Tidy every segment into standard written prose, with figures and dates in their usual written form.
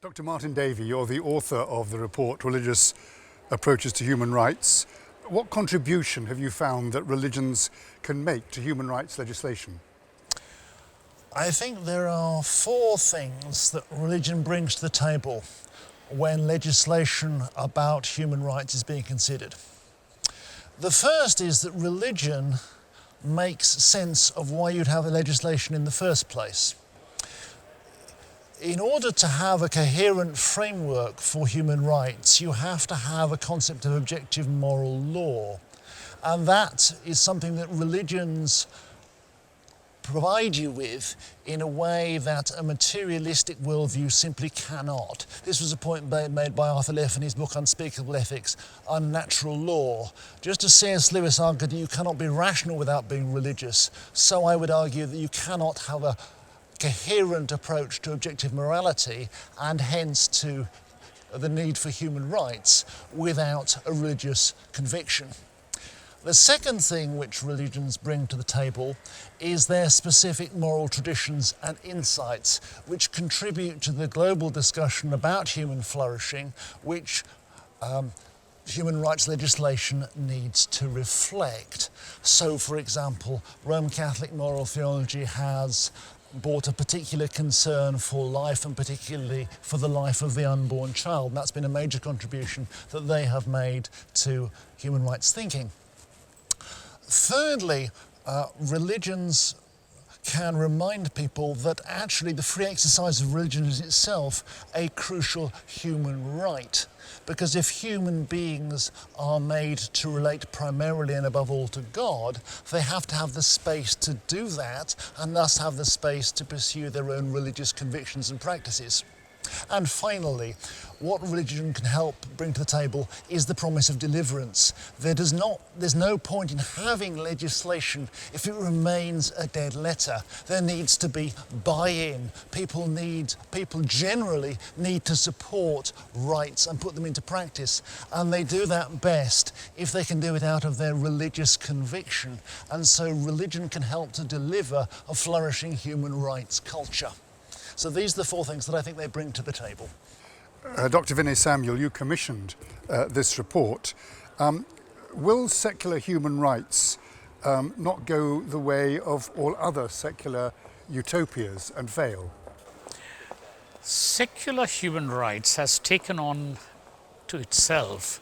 Dr. Martin Davey, you're the author of the report Religious Approaches to Human Rights. What contribution have you found that religions can make to human rights legislation? I think there are four things that religion brings to the table when legislation about human rights is being considered. The first is that religion makes sense of why you'd have a legislation in the first place. In order to have a coherent framework for human rights, you have to have a concept of objective moral law. And that is something that religions provide you with in a way that a materialistic worldview simply cannot. This was a point made by Arthur Leff in his book Unspeakable Ethics, Unnatural Law. Just as C.S. Lewis argued that you cannot be rational without being religious, so I would argue that you cannot have a coherent approach to objective morality and hence to the need for human rights without a religious conviction. The second thing which religions bring to the table is their specific moral traditions and insights which contribute to the global discussion about human flourishing, which human rights legislation needs to reflect. So, for example, Roman Catholic moral theology has brought a particular concern for life and particularly for the life of the unborn child. And that's been a major contribution that they have made to human rights thinking. Thirdly, religions can remind people that actually the free exercise of religion is itself a crucial human right. Because if human beings are made to relate primarily and above all to God, they have to have the space to do that and thus have the space to pursue their own religious convictions and practices. And finally, what religion can help bring to the table is the promise of deliverance. There's no point in having legislation if it remains a dead letter. There needs to be buy-in. People generally need to support rights and put them into practice. And they do that best if they can do it out of their religious conviction. And so religion can help to deliver a flourishing human rights culture. So these are the four things that I think they bring to the table. Dr. Vinay Samuel, you commissioned this report. Will secular human rights not go the way of all other secular utopias and fail? Secular human rights has taken on to itself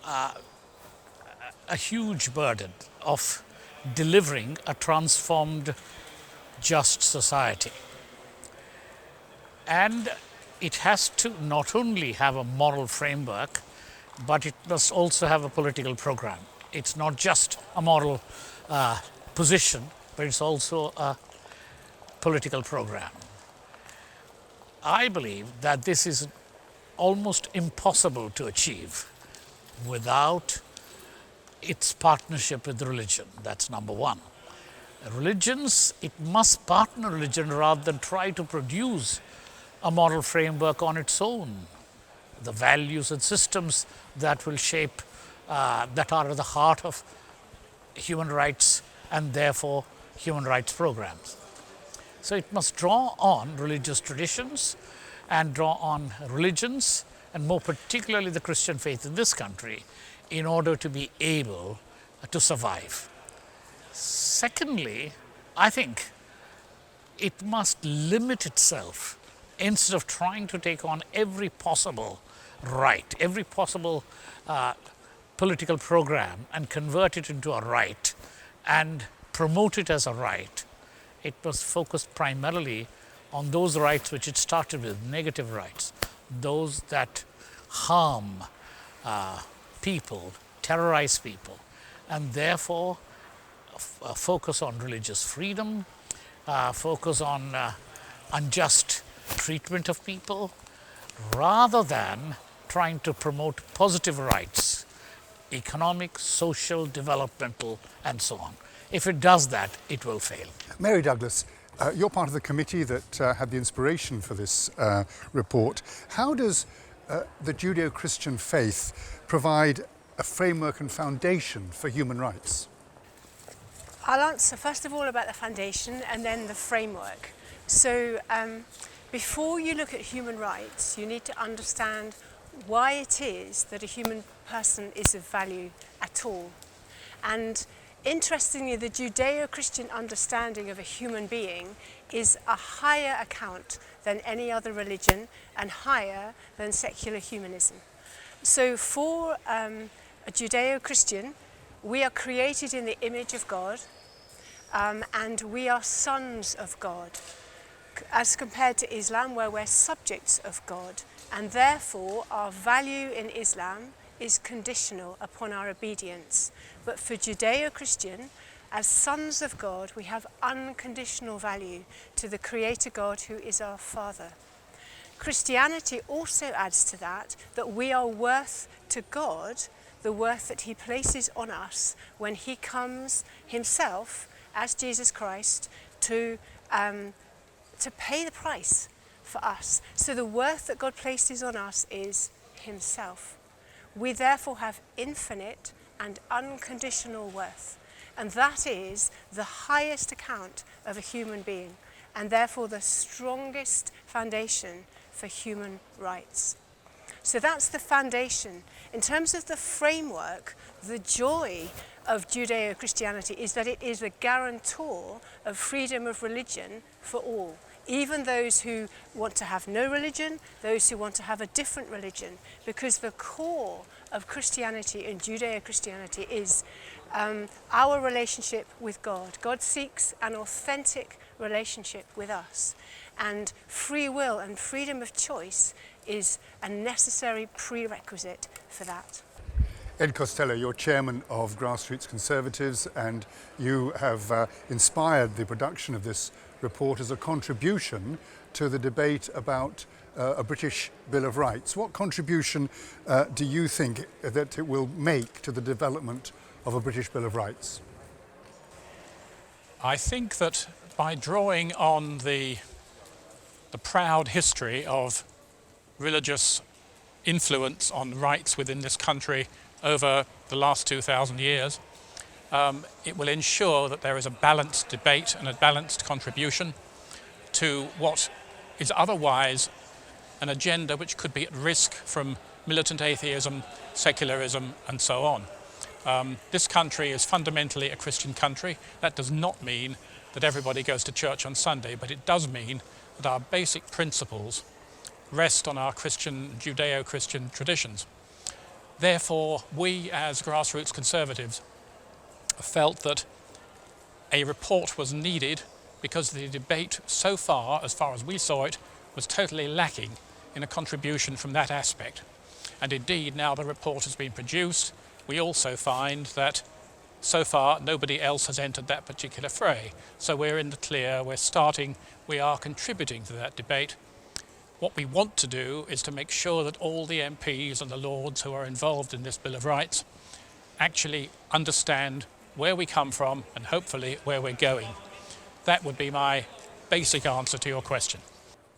a huge burden of delivering a transformed, just society. And it has to not only have a moral framework, but it must also have a political program. It's not just a moral position, but it's also a political program. I believe that this is almost impossible to achieve without its partnership with religion. That's number one. Religions, it must partner religion rather than try to produce a moral framework on its own. The values and systems that will shape, that are at the heart of human rights and therefore human rights programs. So it must draw on religious traditions and draw on religions, and more particularly the Christian faith in this country, in order to be able to survive. Secondly, I think it must limit itself instead of trying to take on every possible right, every possible political program and convert it into a right and promote it as a right. It must focus primarily on those rights which it started with, negative rights, those that harm people, terrorize people, and therefore focus on religious freedom, focus on unjust treatment of people, rather than trying to promote positive rights, economic, social, developmental, and so on. If it does that, it will fail. Mary Douglas, you're part of the committee that had the inspiration for this report. How does the Judeo-Christian faith provide a framework and foundation for human rights? I'll answer first of all about the foundation and then the framework. So Before you look at human rights, you need to understand why it is that a human person is of value at all. And interestingly, the Judeo-Christian understanding of a human being is a higher account than any other religion and higher than secular humanism. So for a Judeo-Christian, we are created in the image of God, and we are sons of God, as compared to Islam, where we're subjects of God, and therefore our value in Islam is conditional upon our obedience. But for Judeo-Christian, as sons of God, we have unconditional value to the Creator God who is our Father. Christianity also adds to that we are worth to God the worth that He places on us when He comes Himself as Jesus Christ to pay the price for us. So the worth that God places on us is Himself. We therefore have infinite and unconditional worth, and that is the highest account of a human being, and therefore the strongest foundation for human rights. So that's the foundation. In terms of the framework, the joy of Judeo-Christianity is that it is a guarantor of freedom of religion for all, even those who want to have no religion, those who want to have a different religion, because the core of Christianity and Judeo-Christianity is our relationship with God. God seeks an authentic relationship with us, and free will and freedom of choice is a necessary prerequisite for that. Ed Costello, you're chairman of Grassroots Conservatives, and you have inspired the production of this report as a contribution to the debate about a British Bill of Rights. What contribution do you think that it will make to the development of a British Bill of Rights? I think that by drawing on the proud history of religious influence on rights within this country over the last 2,000 years, it will ensure that there is a balanced debate and a balanced contribution to what is otherwise an agenda which could be at risk from militant atheism, secularism, and so on. This country is fundamentally a Christian country. That does not mean that everybody goes to church on Sunday, but it does mean that our basic principles rest on our Christian, Judeo-Christian traditions. Therefore, we as Grassroots Conservatives felt that a report was needed because the debate so far as we saw it, was totally lacking in a contribution from that aspect. And indeed, now the report has been produced, we also find that so far nobody else has entered that particular fray. So we're in the clear, we are contributing to that debate. What we want to do is to make sure that all the MPs and the Lords who are involved in this Bill of Rights actually understand where we come from and hopefully where we're going. That would be my basic answer to your question.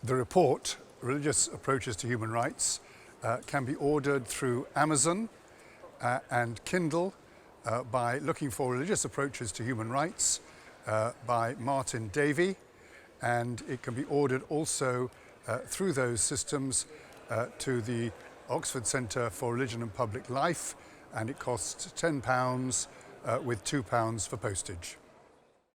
The report, Religious Approaches to Human Rights, can be ordered through Amazon and Kindle by looking for Religious Approaches to Human Rights by Martin Davey, and it can be ordered also through those systems to the Oxford Centre for Religion and Public Life, and it costs £10 with £2 for postage.